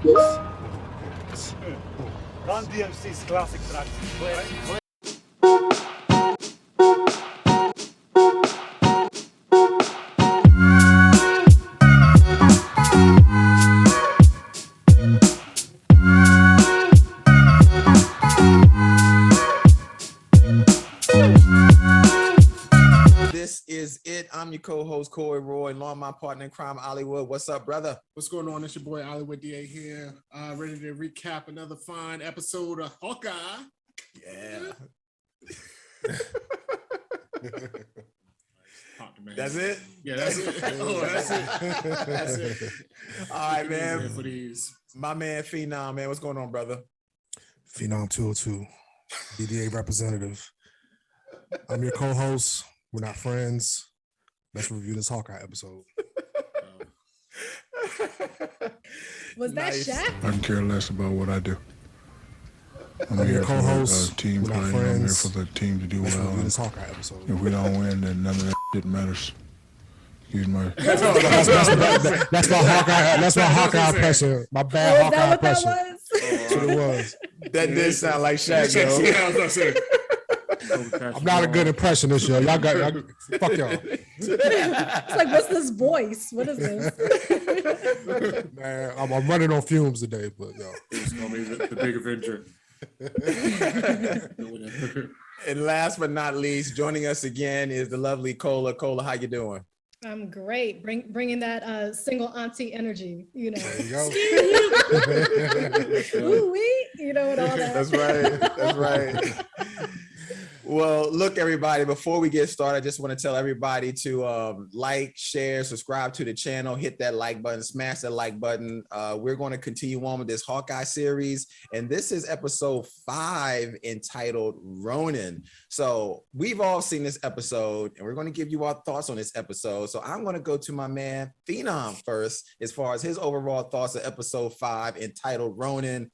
Run DMC's classic tracks. This is it. I'm your co-host, Corey Roy, along with my partner in crime, Hollywood. What's up, brother? What's going on? It's your boy, Hollywood DA here. Ready to recap another fine episode of Hawkeye. Yeah. That's it? Yeah, that's it. Oh, that's it. That's it. All right, man. For these. My man, Phenom, man. What's going on, brother? Phenom 202, BDA representative. I'm your co-host. We're not friends. Let's review this Hawkeye episode. Was that Shaq? I can care less about what I do. I'm here for a team play. I'm here for the team to do Let's well. review this Hawkeye episode. If we don't win, then none of that shit matters. Excuse me. That's my Hawkeye. That's my Hawkeye impression. My bad Hawkeye impression. That's what it was. That did sound like Shaq, yo. Yeah, I was gonna say. I'm not a good impressionist, yo. Y'all fuck y'all. It's like, what's this voice? What is this? Man, I'm running on fumes today, but yo. It's gonna be the big Avenger. And last but not least, joining us again is the lovely Cola. Cola, how you doing? I'm great. Bringing that single auntie energy, you know. There you go. Ooh-wee, you know, and all that. That's right. That's right. Well, look, everybody, before we get started, I just want to tell everybody to like, share, subscribe to the channel, hit that like button, smash that like button. We're going to continue on with this Hawkeye series, and this is episode 5 entitled Ronin. So we've all seen this episode, and we're going to give you our thoughts on this episode. So I'm going to go to my man Phenom first, as far as his overall thoughts of episode 5 entitled Ronin.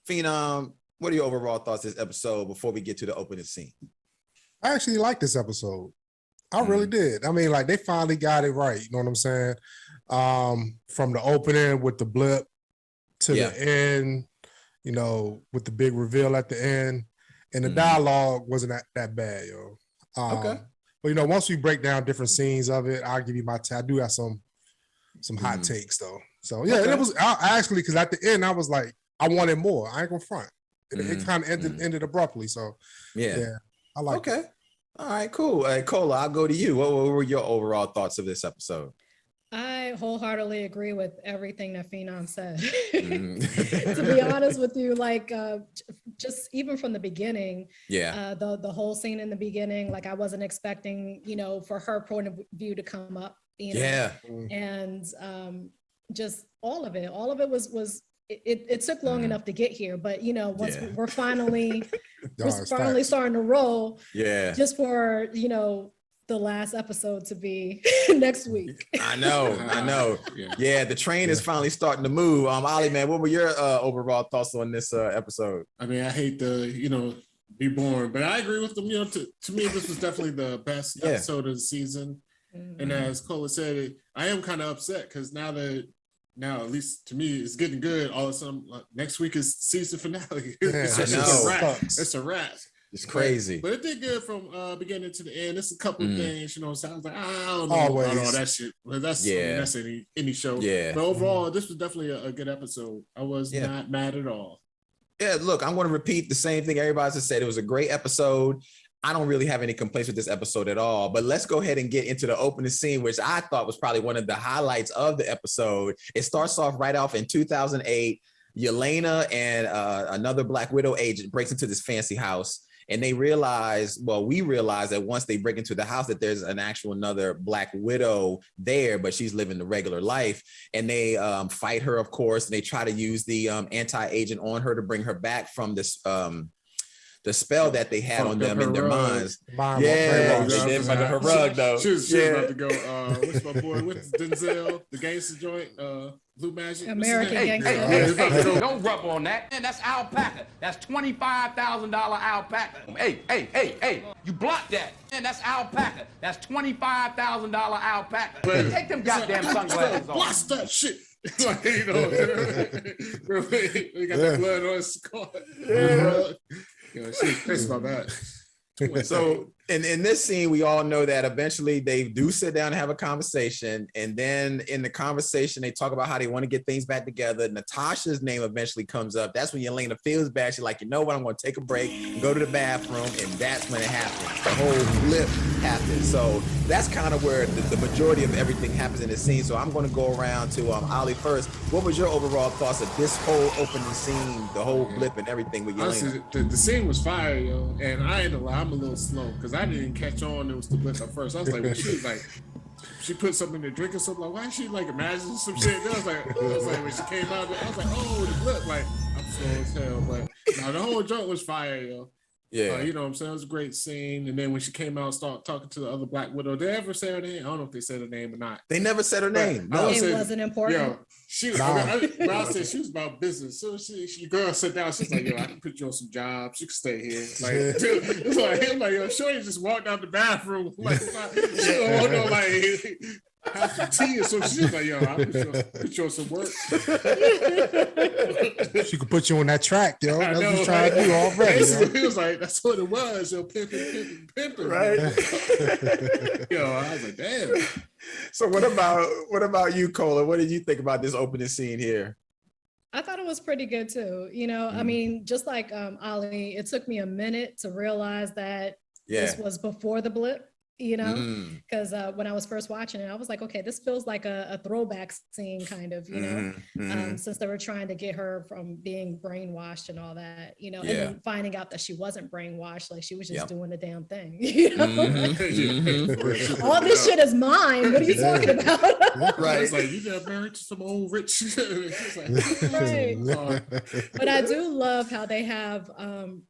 Phenom, what are your overall thoughts of this episode before we get to the opening scene? I actually like this episode. I really did. I mean, like, they finally got it right. You know what I'm saying? From the opening with the blip to the end, you know, with the big reveal at the end. And the dialogue wasn't that bad, yo. Okay. But, you know, once we break down different scenes of it, I'll give you my I do have some hot takes, though. So, yeah, Okay. it was I actually, because at the end, I was like, I wanted more. I ain't gonna front. It kind of ended abruptly. So, yeah. I like Okay. All right, cool. Cola, I'll go to you. What were your overall thoughts of this episode? I wholeheartedly agree with everything that Phenom said. To be honest with you, like, just even from the beginning, the whole scene in the beginning, like, I wasn't expecting, you know, for her point of view to come up, you know, and just all of it was. It took long enough to get here, but you know, once we're finally starting to roll. Yeah. Just for, you know, the last episode to be next week. I know. Yeah, the train is finally starting to move. Ollie, man, what were your overall thoughts on this episode? I mean, I hate to, you know, be boring, but I agree with them. You know, to me, this was definitely the best episode of the season. And as Cola said, I am kind of upset because now, at least to me, it's getting good. All of a sudden, next week is season finale. It's a wrap. It's crazy. But it did good from beginning to the end. It's a couple of things, you know. So I was like, I don't know Always. about all that shit. Well, that's any show. Yeah. But overall, this was definitely a good episode. I was not mad at all. Yeah, look, I'm going to repeat the same thing everybody has said. It was a great episode. I don't really have any complaints with this episode at all, but let's go ahead and get into the opening scene, which I thought was probably one of the highlights of the episode. It starts off right off in 2008. Yelena and another Black Widow agent breaks into this fancy house, and we realize that once they break into the house that there's an actual another Black Widow there, but she's living the regular life, and they fight her, of course, and they try to use the anti-agent on her to bring her back from this the spell that they had on them in their minds. They did under her rug, though. She was about to go, what's my boy, what's Denzel, the gangster joint, Blue Magic? American Gangster. Don't rub on that. Man, that's alpaca. That's $25,000 alpaca. Hey, you blocked that. Man, that's alpaca. That's $25,000 alpaca. Man, take them goddamn sunglasses off. Blast that shit. Like, you know, we got that blood on his scar. Yeah. You know, she was pissed about that. So in this scene, we all know that eventually they do sit down and have a conversation. And then in the conversation, they talk about how they want to get things back together. Natasha's name eventually comes up. That's when Yelena feels bad. She's like, you know what? I'm going to take a break and go to the bathroom. And that's when it happens. The whole blip happens. So that's kind of where the majority of everything happens in the scene. So I'm going to go around to Ali first. What was your overall thoughts of this whole opening scene, the whole blip and everything with Yelena? Honestly, the scene was fire, yo. And I ain't gonna lie, I'm a little slow because I didn't catch on it was the blip at first. I was like, well, she was like, she put something to drink or something. Like, why is she like imagining some shit? Then I was like, when she came out, I was like, oh, the blip. Like, I'm slow as hell. But no, the whole joke was fire, yo. Yeah. You know what I'm saying? It was a great scene. And then when she came out and started talking to the other Black Widow, did they ever say her name? I don't know if they said her name or not. They never said her name. No. It wasn't important. Yo, she was, I said she was about business. So she girl sit down, she's like, yo, I can put you on some jobs. You can stay here. Like, dude, it's like, yo, Shorty just walked out the bathroom. Like, she don't want no, like, have some tea or some shit. Like, yo, I'll put you on some work. She could put you on that track, yo. That's what know, she's trying to do already. He was like, that's what it was, yo, pimping. Right. Yo, I was like, damn. So what about you, Cola? What did you think about this opening scene here? I thought it was pretty good too. You know, I mean, just like Ali, it took me a minute to realize that this was before the blip. You know, because when I was first watching it, I was like, okay, this feels like a throwback scene kind of, you know, since they were trying to get her from being brainwashed and all that, you know, and then finding out that she wasn't brainwashed, like she was just doing the damn thing, you know? All this shit is mine. What are you talking about? Right. It's like, you got married to some old rich. Right. But I do love how they have,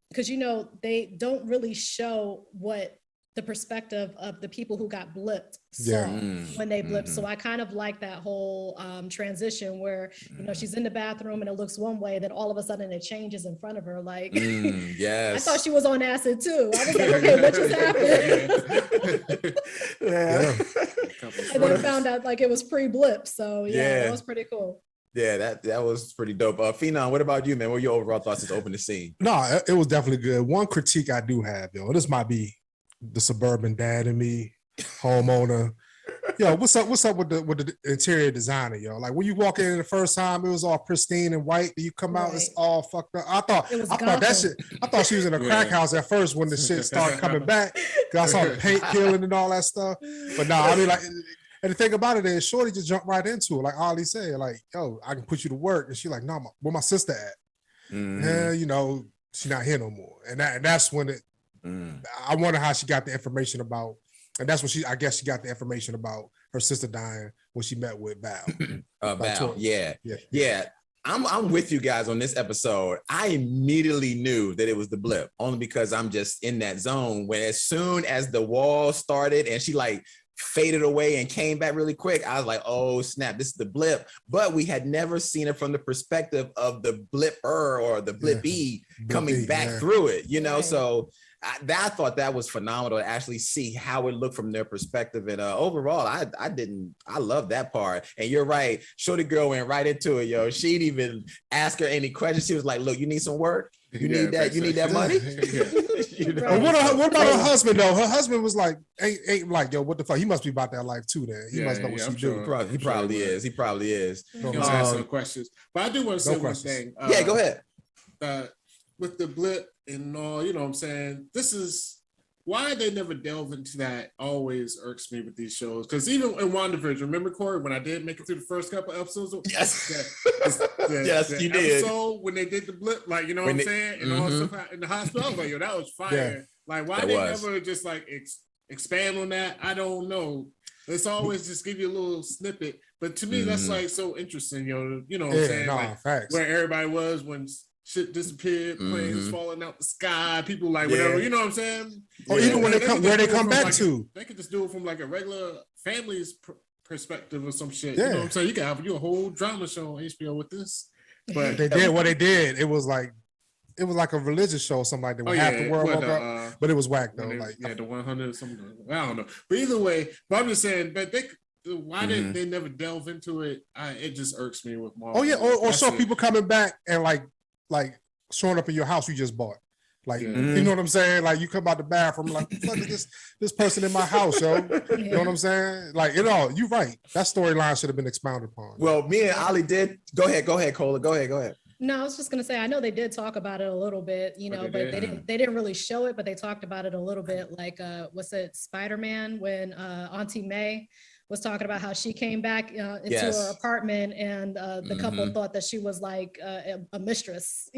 because, you know, they don't really show what the perspective of the people who got blipped saw when they blipped. So I kind of like that whole transition where, you know, she's in the bathroom and it looks one way, then all of a sudden it changes in front of her. Like, I thought she was on acid too. I was like, okay, what just happened? And then found out like it was pre-blip. So that was pretty cool. Yeah, that was pretty dope. Phenom, what about you, man? What were your overall thoughts to open the scene? No, it was definitely good. One critique I do have, yo, this might be the suburban dad in me, homeowner. Yo, what's up with the interior designer, yo? Like when you walk in the first time, it was all pristine and white. You come out, it's all fucked up. I thought that shit. I thought she was in a crack house at first when the shit started coming back. Cause I saw the paint peeling and all that stuff. But no, I mean like, and the thing about it is, Shorty just jumped right into it. Like Ali said, like, yo, I can put you to work, and she like, no, where my sister at? Yeah, you know, she's not here no more, and that's when it. I wonder how she got the information about, and that's when I guess she got the information about her sister dying when she met with Val. Val, yeah. I'm with you guys on this episode. I immediately knew that it was the blip, only because I'm just in that zone. When as soon as the wall started and she like faded away and came back really quick, I was like, oh snap, this is the blip. But we had never seen it from the perspective of the blipper or the blippy coming back through it, you know. So I thought that was phenomenal to actually see how it looked from their perspective. And overall, I love that part. And you're right, Shorty girl went right into it, yo. She didn't even ask her any questions. She was like, look, you need some work? You need that? You need that money? You know? What about her husband though? Her husband was like, ain't like, yo, what the fuck? He must be about that life too. Then he must know what she do. He probably is. He probably is. Ask some questions, but I do want to say one thing. Go ahead. With the blip and all, you know what I'm saying? This is why they never delve into that always irks me with these shows. Because even in WandaVision, remember, Corey, when I did make it through the first couple episodes? Yes. The you did. Episode when they did the blip, like, you know what I'm saying? And all stuff in the hospital, I was like, yo, that was fire. Yeah. Like, why they never just like expand on that? I don't know. It's always just give you a little snippet. But to me, that's like so interesting, yo. You know what I'm saying? Like, facts. Where everybody was when shit disappeared, planes falling out the sky, people like whatever, you know what I'm saying? Or even when they come back to. They could just do it from like a regular family's perspective or some shit. You know what I'm saying? You can have a whole drama show on HBO with this. But they did what they did. It was like a religious show or something like that. Half the world woke up, but it was whack though. The 100 or something. I don't know. But either way, but I'm just saying, but why did they never delve into it? It just irks me with Marvel. Oh yeah, or so people coming back and like showing up in your house you just bought. Like, you know what I'm saying? Like, you come out the bathroom, like, fuck is this person in my house, yo? You know what I'm saying? Like, you're right. That storyline should have been expounded upon. Well, me and Ali did. Go ahead, Cola. Go ahead. No, I was just gonna say, I know they did talk about it a little bit, but they didn't really show it, but they talked about it a little bit. Like, what's it, Spider-Man, when Auntie May was talking about how she came back into her apartment and the couple thought that she was like a mistress,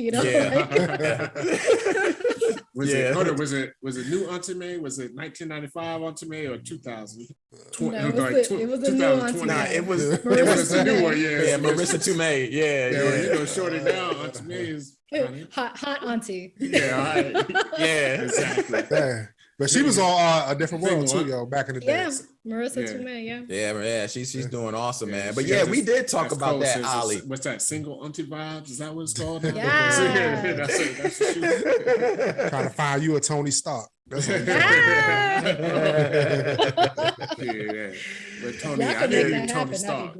Was it new Auntie May? Was it 1995 Auntie May or 2000? No, it was a new Auntie May. It was a new one. Yeah, Marissa Tomei. Yeah. Shorty now, Auntie May is hot auntie. Yeah, exactly. Yeah. But she was on a different world too, yo, back in the day. Yeah, Marissa Tomei, yeah, she's doing awesome, man. But yeah, we did talk about that, Ali. What's that? Single auntie vibes? Is that what it's called? Yeah. That's Trying to find you a Tony Stark. That's what But Tony, I knew you Tony Stark.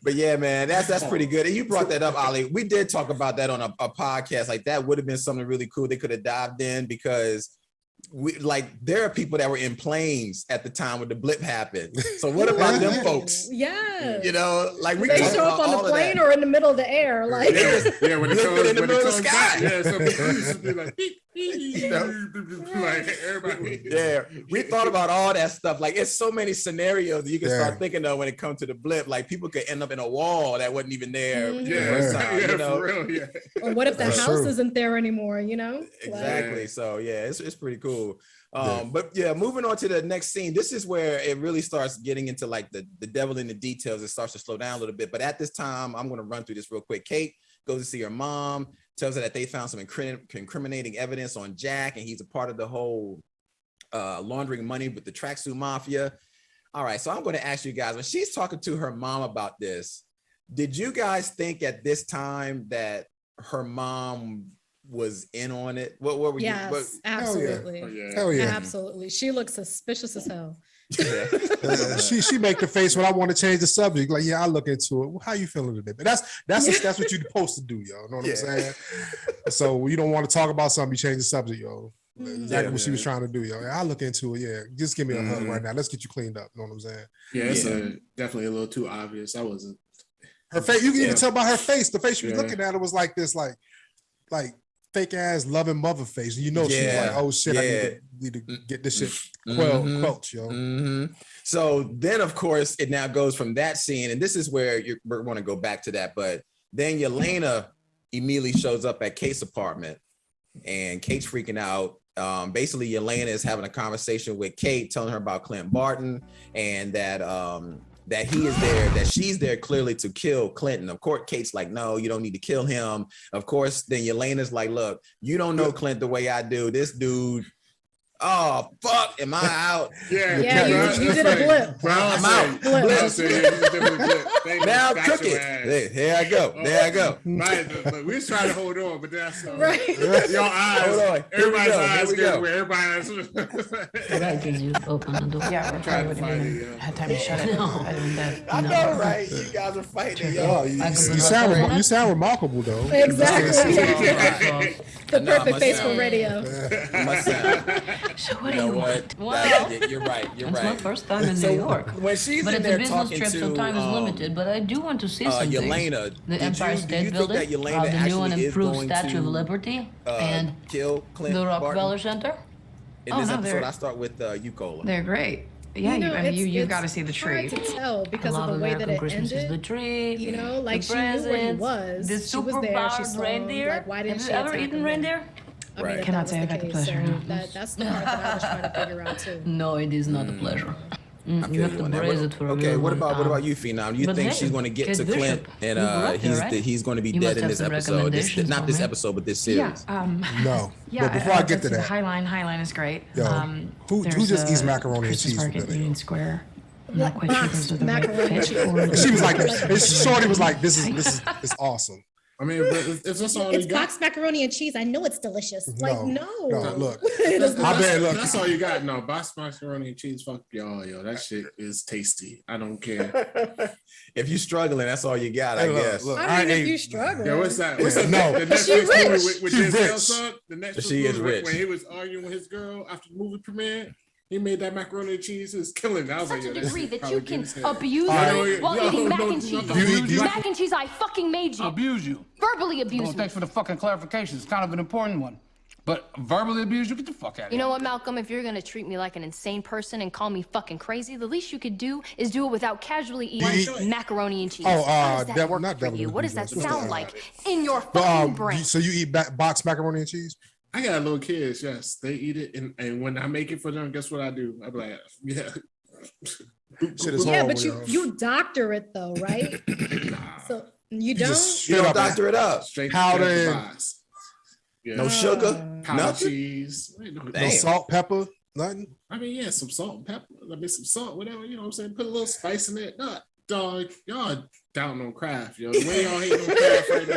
But yeah, man, that's pretty good. And you brought that up, Ali. We did talk about that on a podcast. Like, that would have been something really cool. They could have dived in, because there are people that were in planes at the time when the blip happened. So what about them folks? Yeah. We they show up on the plane or in the middle of the air. Like, when it comes in the middle of the sky. Yeah, so people used to be like, like everybody. Yeah, we thought about all that stuff. Like, it's so many scenarios that you can start thinking of when it comes to the blip. Like, people could end up in a wall that wasn't even there. For real, yeah. Or what if the house isn't there anymore? Exactly. So yeah, it's pretty cool. But yeah, moving on to the next scene. This is where it really starts getting into like the devil in the details. It starts to slow down a little bit. But at this time, I'm going to run through this real quick. Kate goes to see her mom, tells her that they found some incriminating evidence on Jack, and he's a part of the whole laundering money with the tracksuit mafia. All right, so I'm going to ask you guys, when she's talking to her mom about this, did you guys think at this time that her mom was in on it? What were you? Yes, absolutely. Hell yeah. Absolutely. She looks suspicious as hell. She make the face when I want to change the subject. Like, yeah, I look into it. Well, how you feeling today? But that's what you're supposed to do, yo. Know what I'm saying? So you don't want to talk about something, you change the subject, yo. Exactly what she was trying to do, yo. I look into it. Yeah, just give me a hug right now. Let's get you cleaned up. Know what I'm saying? Yeah, it's definitely a little too obvious. I wasn't. Her face. You can even tell by her face. The face she was looking at it was like this, like fake ass loving mother face. She's like, oh shit, I need to get this shit quelched, yo. So then, of course, it now goes from that scene, and this is where we're going to go back to that. But then Yelena immediately shows up at Kate's apartment, and Kate's freaking out. Basically, Yelena is having a conversation with Kate, telling her about Clint Barton, and that he is there, that she's there clearly to kill Clinton. Of course, Kate's like, no, you don't need to kill him. Of course, then Yelena's like, look, you don't know Clint the way I do. This dude, oh, fuck, am I out? You did a blip. I'm out. Now I'm cooking. Here I go. Right, but we was trying to hold on, but that's right. Your eyes. Hold on. Everybody's eyes get where everybody's. Did you open the door? Yeah, I'm trying to find it. I had time to shut it. I know, right? You guys are fighting. You sound remarkable, though. Exactly. The perfect face for radio. So what do you want? Well, you're right. It's my first time in New York. When she's but in it's there a business talking trip, to, so time is limited. But I do want to see something. Yelena, the Empire State Building, the new and improved Statue of Liberty, and kill Clint the Rockefeller Barton. Center. In this episode, I start with you, Cola. They're great. Yeah, you've got to see the tree. Hard to tell because of the way that it ended. The tree, like she knew where he was. The she was there. She saw reindeer. Like, why didn't Have she you ever attack eaten him? reindeer? I mean, Cannot say I've had the pleasure. That's the part that I was trying to figure out too. No, it is not a pleasure. You have to braise it for a Okay, real what long about time. you, Phenom? You think she's going to get to Clint and he's going to be You dead must in have this some episode? recommendations Not for this me. episode, but this series. No. Yeah, But before I get to that, Highline is great. Yo, who just eats macaroni and cheese for Market dinner? Union Square. I'm not quite sure those are the right Macaroni and fit cheese. for And she was like, Shorty was like, this is awesome. I mean, if that's all it's you got, boxed macaroni and cheese. I know it's delicious. Like, no. Look, that's all you got. No, boxed macaroni and cheese. Fuck y'all, yo. That shit is tasty. I don't care. If you're struggling, that's all you got, I guess. Look, I mean, if you struggling. Yeah, what's that? What's that? No, The Netflix movie with Denzel son? The Netflix she is rich. When he was arguing with his girl after the movie premiere. He made that macaroni and cheese. It was killing. I was Such like, a degree that you can abuse me while eating mac and cheese. Mac and cheese, I fucking made you. Abuse you. Verbally abuse Well, me. thanks for the fucking clarification. It's kind of an important one. But verbally abuse you? Get the fuck out of here. You know what, Malcolm? If you're gonna treat me like an insane person and call me fucking crazy, the least you could do is do it without casually eating macaroni and cheese. How does that work for you? What does that sound like in your fucking brain? So you eat boxed macaroni and cheese? I got little kids, yes. They eat it, and when I make it for them, guess what I do? I be like, yeah. But you doctor it though, right? So you don't? You don't doctor it up. Straight powder. No sugar, nothing. Cheese. No salt, pepper, nothing. I mean, yeah, some salt and pepper. I mean, some salt, whatever. You know what I'm saying? Put a little spice in it. Not, dog. Y'all down on craft, yo. The way y'all hate on craft right now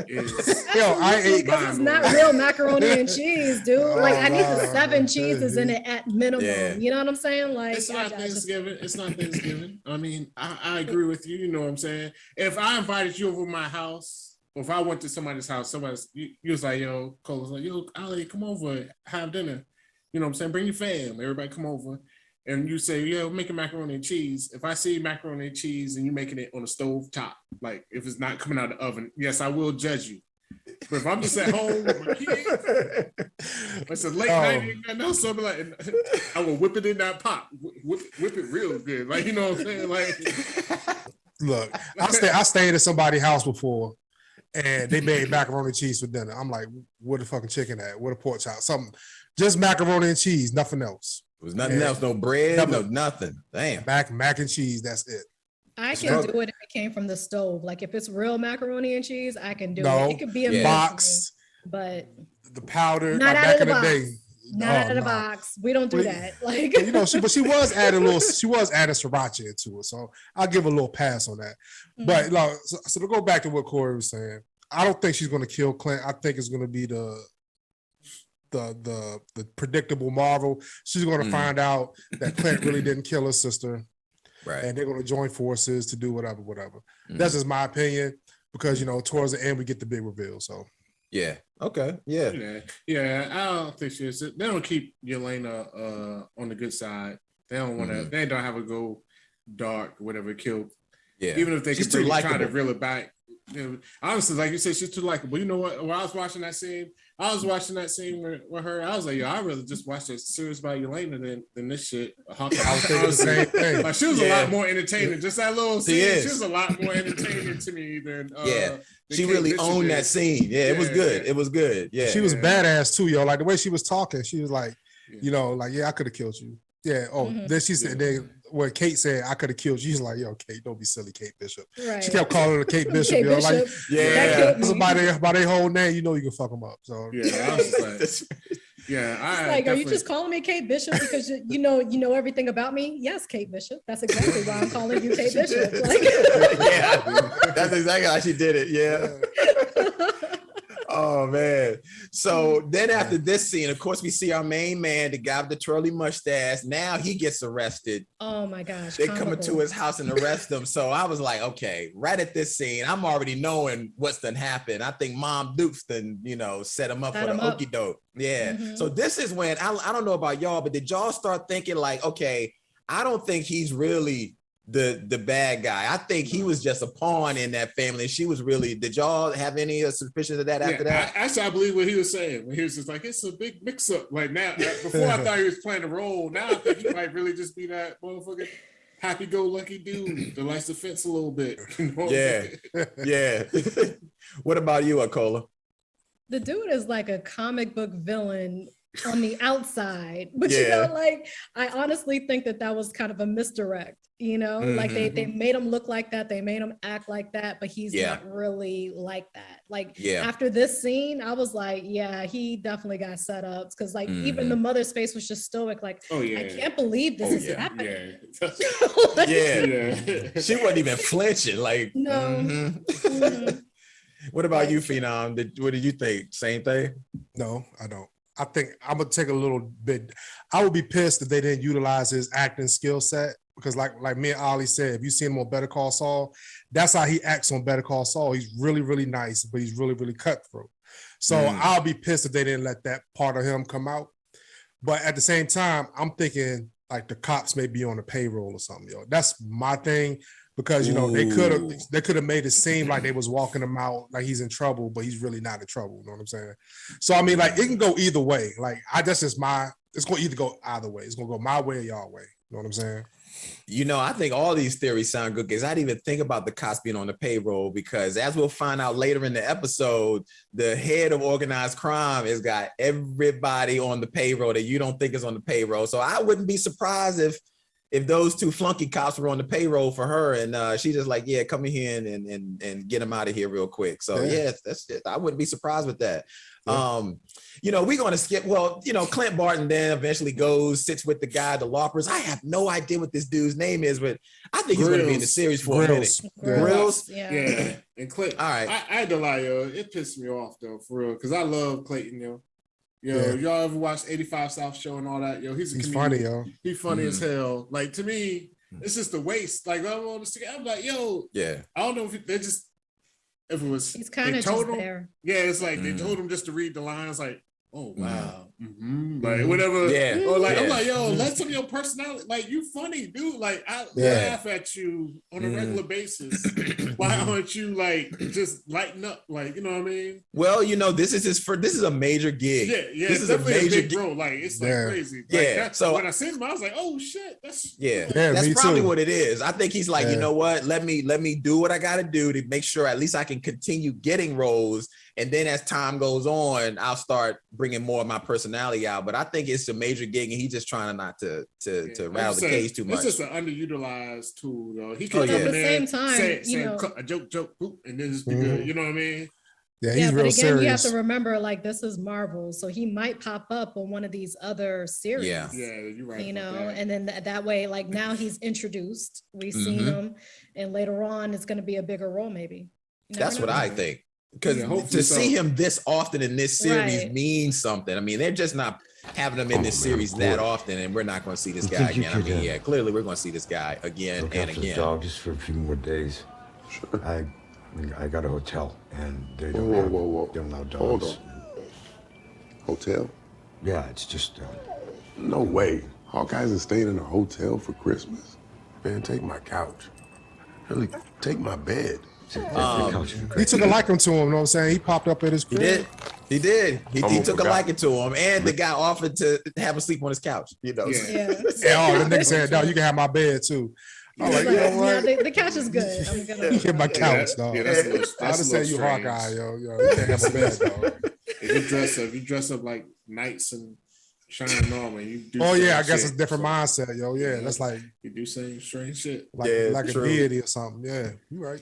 is I ate. Because it's not real macaroni and cheese, dude. Like I need the 7 cheeses in it at minimum. Yeah. You know what I'm saying? Like it's not Thanksgiving. It's not Thanksgiving. I mean, I agree with you. You know what I'm saying? If I invited you over to my house. If I went to somebody's house, you was like, yo, Cole was like, yo, Ali, come over, have dinner. You know what I'm saying? Bring your fam. Everybody come over. And you say, yeah, we're making macaroni and cheese. If I see macaroni and cheese and you making it on a stove top, like if it's not coming out of the oven, yes, I will judge you. But if I'm just at home with my kids, it's a late night, ain't nothing else, so I'll be like, I will whip it in that pot. Whip it real good. Like, you know what I'm saying? Like, look, I stayed at somebody's house before. And they made macaroni and cheese for dinner. I'm like, where the fucking chicken at? Where the pork chop? Something, just macaroni and cheese, nothing else. It was nothing else, no bread, nothing. Damn. Mac and cheese, that's it. I can do it if it came from the stove. Like if it's real macaroni and cheese, I can do it. It could be a box, but the powder. Not back out of in the day. Not out of the box. We don't do that. Like you know, she was adding sriracha into it, so I'll give her a little pass on that. But like, so to go back to what Corey was saying, I don't think she's going to kill Clint. I think it's going to be the predictable Marvel. She's going to find out that Clint really didn't kill her sister, right? And they're going to join forces to do whatever. That's just my opinion because towards the end we get the big reveal. So. Yeah. Okay. Yeah. I don't think she is. They don't keep Yelena on the good side. They don't want to. They don't have her go dark, whatever. Kill. Yeah. Even if they could try to reel it back. Honestly, like you said, she's too likable. You know what? When I was watching that scene, with her. I was like, yo, I'd rather just watch a series about Yelena than this shit. Hawkeye. I was thinking the same thing. Like, she was a lot more entertaining. Just that little scene. She was a lot more entertaining to me than. She really owned that scene. Yeah, it was good. It was good. Yeah, she was badass too, yo. Like the way she was talking, she was like, I could have killed you. Yeah. Oh, then she said, when Kate said I could have killed you, she's like, yo, Kate, don't be silly, Kate Bishop. Right. She kept calling her Kate Bishop, Kate Bishop. Like, that's by their whole name, you can fuck them up. So I was like, are you just calling me Kate Bishop because you know everything about me? Yes, Kate Bishop. That's exactly why I'm calling you Kate Bishop. Like, that's exactly how she did it. Yeah. Oh man. So then after this scene, of course, we see our main man, the guy with the twirly mustache. Now he gets arrested. Oh my gosh. They come into his house and arrest him. So I was like, okay, right at this scene, I'm already knowing what's done happened. I think Mom Dukes done, set him up for the okie doke. Yeah. So this is when I don't know about y'all, but did y'all start thinking like, okay, I don't think he's really the bad guy. I think he was just a pawn in that family. She was really. Did y'all have any suspicions of that after that? Actually, I believe what he was saying when he was just like, it's a big mix-up. Like now, before I thought he was playing a role. Now I think he might really just be that motherfucking happy-go-lucky dude that likes to fence a little bit. Yeah. What about you, Akola? The dude is like a comic book villain on the outside, but I honestly think that was kind of a misdirect. Like they made him look like that, they made him act like that, but he's not really like that. Like after this scene, I was like, he definitely got set up because even the mother's face was just stoic, like, I can't believe this is happening. She wasn't even flinching, like no. What about you, Phenom? What did you think? Same thing? No, I don't. I think I'm gonna take a little bit. I would be pissed if they didn't utilize his acting skill set because, like me and Ollie said, if you see him on Better Call Saul, that's how he acts on Better Call Saul. He's really, really nice, but he's really, really cutthroat. So I'll be pissed if they didn't let that part of him come out. But at the same time, I'm thinking like the cops may be on the payroll or something. Yo, that's my thing. Because they could have made it seem like they was walking him out like he's in trouble, but he's really not in trouble. You know what I'm saying? So I mean, like it can go either way. Like it's gonna either go either way. It's gonna go my way or y'all way. You know what I'm saying? I think all these theories sound good because I didn't even think about the cops being on the payroll because as we'll find out later in the episode, the head of organized crime has got everybody on the payroll that you don't think is on the payroll. So I wouldn't be surprised if those two flunky cops were on the payroll for her and she's just like, yeah, come in here and get them out of here real quick. So that's it. I wouldn't be surprised with that. Yeah. We're going to skip. Well, Clint Barton then eventually sits with the guy, the Loppers. I have no idea what this dude's name is, but I think he's going to be in the series for a minute. Grills? Yeah. And Clint. All right. I had to lie, it pissed me off though, for real. Cause I love Clayton, y'all ever watched 85 South Show and all that? He's funny, yo. He's funny as hell. Like to me, it's just a waste. Like I'm like, I don't know if they're just if it was he's kind of just there. Yeah, it's like they told him just to read the lines. Like, oh wow, like whatever. Yeah, or like I'm like, let some of your personality. Like you funny, dude. Like I laugh at you on a regular basis. Why aren't you like just lighten up? Like what I mean? Well, this is a major gig. Yeah, this is a major gig, bro. Like it's like crazy. Like, so when I seen him, I was like, oh shit, that's that's probably what it is. I think he's like, you know what? Let me do what I got to do to make sure at least I can continue getting roles. And then as time goes on, I'll start bringing more of my personality out. But I think it's a major gig, and he's just trying not to rattle the cage too much. It's just an underutilized tool, though. He can come in there, at the same time, say a joke, boop, and then just be good. You know what I mean? Yeah, he's real but again, serious. you have to remember, like, this is Marvel, so he might pop up on one of these other series. Yeah, you're right. And then that way, like, now he's introduced. We've seen him, and later on, it's going to be a bigger role, maybe. That's what I think. Because to see him this often in this series means something. I mean, they're just not having him in this series that often, and we're not going to see this guy again. I mean, clearly we're going to see this guy again and again. Dog just for a few more days. Sure. I got a hotel, and they don't allow dogs. Hold on. Hotel? Yeah, it's just. No way. Hawkeye isn't staying in a hotel for Christmas. Man, take my couch. Really, take my bed. He took a liking to him, you know what I'm saying? He popped up at his crib. He did. He took a liking to him, and the guy offered to have him sleep on his couch. The nigga said, "No, you can have my bed too." I'm like, you know what? The couch is good. I'm gonna you get my couch, dog. I just say you Hawkeye, yo. You can't have a bed, dog. If you dress up like knights and Shine Norman, you do. Oh yeah, I guess it's a different mindset, yo. Yeah, that's like you do same strange shit, like a deity or something. Yeah, you right.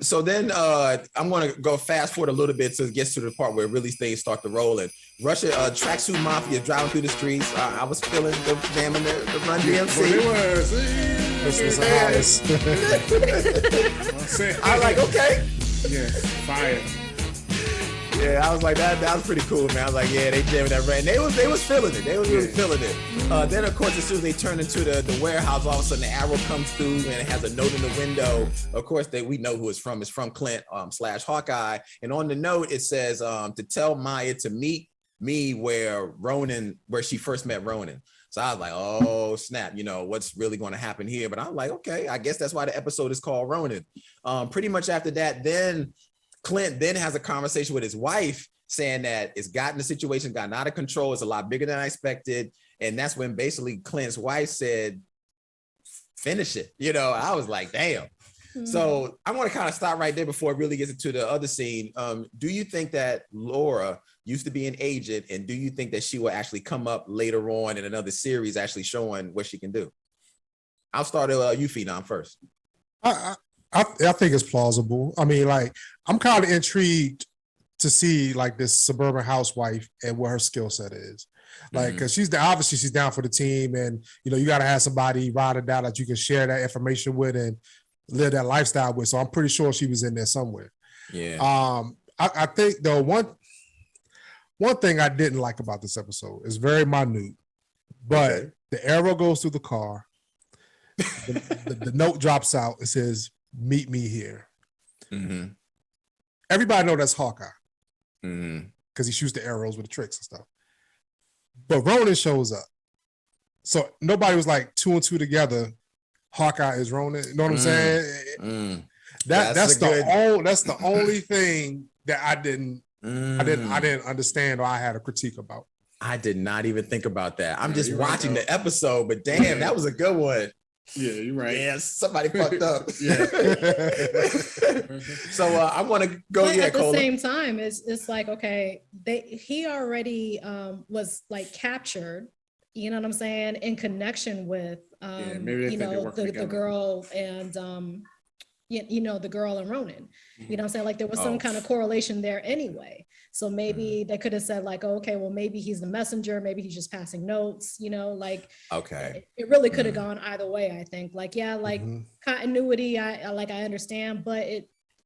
So then I'm going to go fast forward a little bit so it gets to the part where really things start to roll. And Russia tracksuit mafia driving through the streets. I was feeling the damn in the Run DMC. This was the hottest. I was like, okay. Yeah, fire. Yeah, I was like, that was pretty cool, man. I was like, yeah, they jamming that right. And they was feeling it. They was really feeling it. Then, of course, as soon as they turn into the warehouse, all of a sudden the arrow comes through and it has a note in the window. Of course, we know who it's from. It's from Clint / Hawkeye. And on the note, it says to tell Maya to meet me where she first met Ronan. So I was like, oh, snap, what's really going to happen here? But I'm like, okay, I guess that's why the episode is called Ronan. Pretty much after that, then Clint then has a conversation with his wife saying that the situation gotten out of control. It's a lot bigger than I expected. And that's when basically Clint's wife said, finish it. I was like, damn. Mm-hmm. So I want to kind of stop right there before it really gets into the other scene. Do you think that Laura used to be an agent? And do you think that she will actually come up later on in another series actually showing what she can do? I'll start you, Phenom, first. I think it's plausible. I mean, like, I'm kind of intrigued to see like this suburban housewife and what her skill set is. Like, because she's down for the team, and you got to have somebody ride or die that you can share that information with and live that lifestyle with. So I'm pretty sure she was in there somewhere. Yeah. I think though one thing I didn't like about this episode is very minute, but the arrow goes through the car. The note drops out. It says, "Meet me here." Mm-hmm. Everybody know that's Hawkeye because mm-hmm. he shoots the arrows with the tricks and stuff. But Ronan shows up, so nobody was like 2 and 2 together. Hawkeye is Ronan. You know what I'm saying? That's the only thing that I didn't understand or I had a critique about. I did not even think about that. I'm just watching the episode, but damn, that was a good one. Yeah, you're right. Yeah, somebody fucked up. So I want to go. But at the same time, it's like, okay, he already was like captured. You know what I'm saying? In connection with the girl and the girl and Ronan. You know what I'm saying? Like there was some kind of correlation there anyway. So maybe they could have said like, oh, okay, well, maybe he's the messenger. Maybe he's just passing notes, like, okay. It really could have gone either way, I think. Like, yeah, like continuity, I understand, but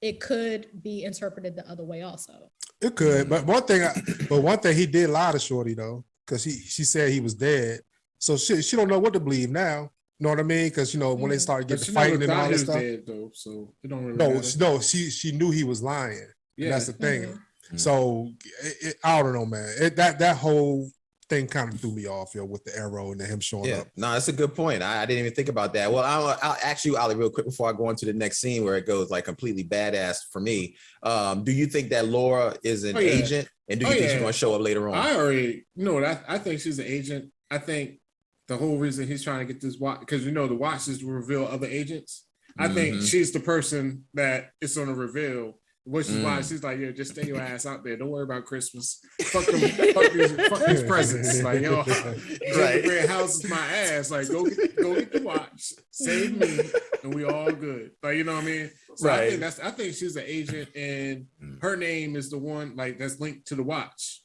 it could be interpreted the other way also. It could, but one thing he did lie to Shorty though, because she said he was dead. So she don't know what to believe now. You know what I mean? Because when they started getting fighting and all that stuff. Dead, though, so it don't really matter. She knew he was lying. Yeah, that's the thing. Mm-hmm. So I don't know, man. That whole thing kind of threw me off, with the arrow and him showing up. No, that's a good point. I didn't even think about that. Well, I'll ask you, Ali, real quick before I go into the next scene where it goes like completely badass for me. Do you think that Laura is an agent, and do you think she's going to show up later on? I already know that. I think she's an agent. I think the whole reason he's trying to get this watch, because the watch is to reveal other agents. I think she's the person that it's going to reveal. Which is why she's like, just stay your ass out there. Don't worry about Christmas. Fuck these presents. Like, gingerbread house is my ass. Like, go get the watch. Save me, and we all good. Like, you know what I mean? So I think she's an agent, and her name is the one that's linked to the watch.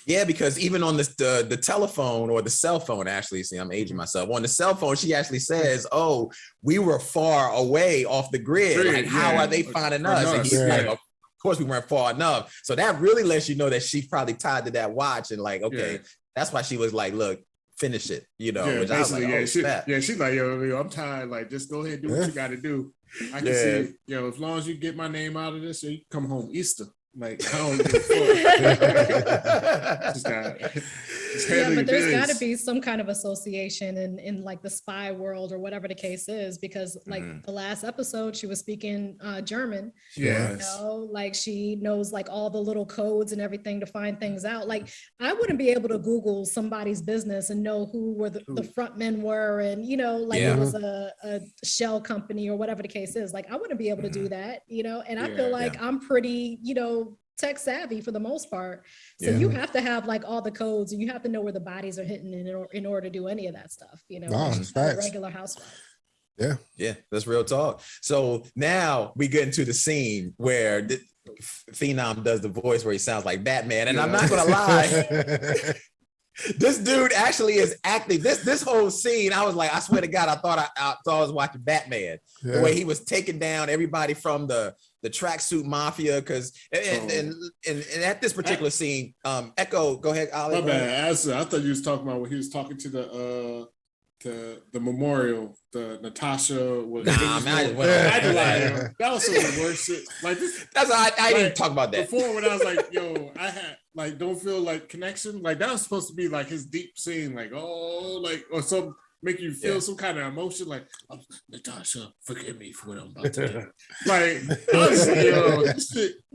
Yeah, because even on the telephone or the cell phone, actually, see, I'm aging myself. On the cell phone, she actually says, "Oh, we were far away off the grid. Like, how are they finding us?" And he's like, "Of course, we weren't far enough." So that really lets you know that she's probably tied to that watch, and like, okay, that's why she was like, "Look, finish it," which I was like, she's like, yo, I'm tired. Like, just go ahead and do what you got to do. I can see, as long as you get my name out of this, you come home Easter. Like, I don't give a fuck. But there's got to be some kind of association in like the spy world or whatever the case is, because like the last episode she was speaking German. Like she knows like all the little codes and everything to find things out. Like I wouldn't be able to Google somebody's business and know who the front men were, and it was a shell company or whatever the case is. Like I wouldn't be able to do that, and I feel like I'm pretty, tech savvy for the most part. So you have to have like all the codes, and you have to know where the bodies are hitting in order to do any of that stuff, regular housewife. Yeah, that's real talk. So now we get into the scene where Phenom does the voice where he sounds like Batman, and I'm not gonna lie. This dude actually is acting. This whole scene, I was like, I swear to God, I thought I was watching Batman. The way he was taking down everybody from the tracksuit mafia, because and at this particular scene, Echo, go ahead, Ali. My bad. I thought you was talking about when he was talking to the memorial, the Natasha. That was some of the worst shit. Like this, that's I didn't talk about that before. When I was like, yo, I had like don't feel like connection. Like that was supposed to be like his deep scene, like or some make you feel some kind of emotion, like Natasha, forgive me for what I'm about to do. Like, honestly,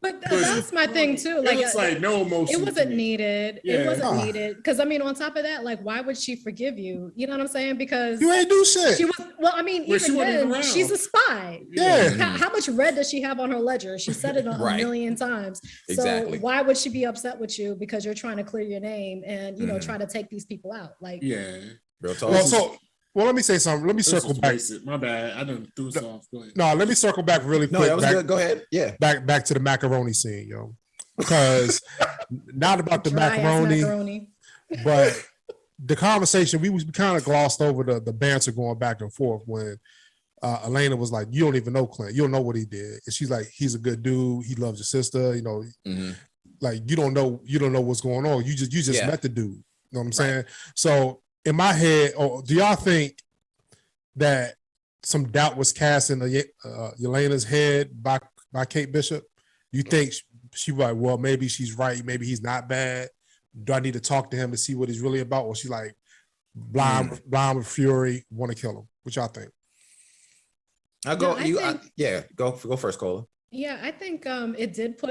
but that's my thing too. Like, it's like no emotion. It wasn't needed. Yeah. It wasn't needed because on top of that, like, why would she forgive you? You know what I'm saying? Because you ain't do shit. She was. Well, I mean, even then, she's a spy. Yeah. How much red does she have on her ledger? She said it a million times. Exactly. So why would she be upset with you because you're trying to clear your name and try to take these people out? Like, real talk. Well, let me say something. Let me circle back. My bad. I didn't do this off. Go ahead. No, let me circle back really quick. No, that was good. Go ahead. Yeah. Back to the macaroni scene, yo. Because not about the macaroni, but the conversation, we kind of glossed over the banter going back and forth when Elena was like, you don't even know Clint. You don't know what he did. And she's like, he's a good dude. He loves your sister. You know, like you don't know what's going on. You just met the dude. You know what I'm saying? So in my head, do y'all think that some doubt was cast in Elena's head by Kate Bishop? You think she was like, well, maybe she's right. Maybe he's not bad. Do I need to talk to him to see what he's really about? Or she's like blind with fury, want to kill him? What y'all think? Go first, Cola. Yeah, I think it did